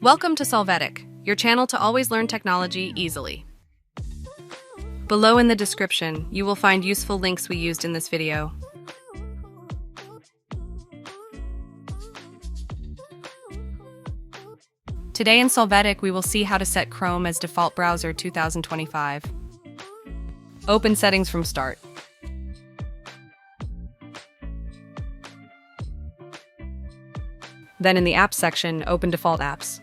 Welcome to Solvetic, your channel to always learn technology easily. Below in the description, you will find useful links we used in this video. Today in Solvetic, we will see how to set Chrome as default browser 2025. Open Settings from Start. Then in the Apps section, open Default Apps.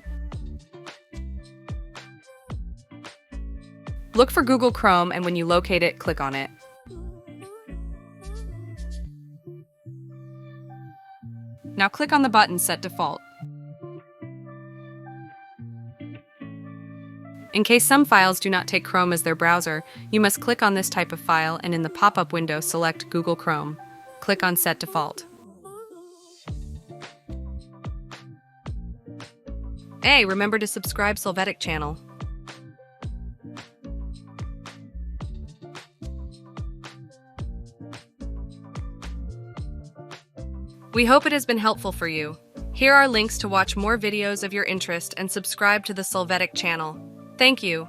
Look for Google Chrome, and when you locate it, click on it. Now click on the button Set Default. In case some files do not take Chrome as their browser, you must click on this type of file and in the pop-up window select Google Chrome. Click on Set Default. Hey, remember to subscribe Solvetic channel. We hope it has been helpful for you. Here are links to watch more videos of your interest and subscribe to the Solvetic channel. Thank you.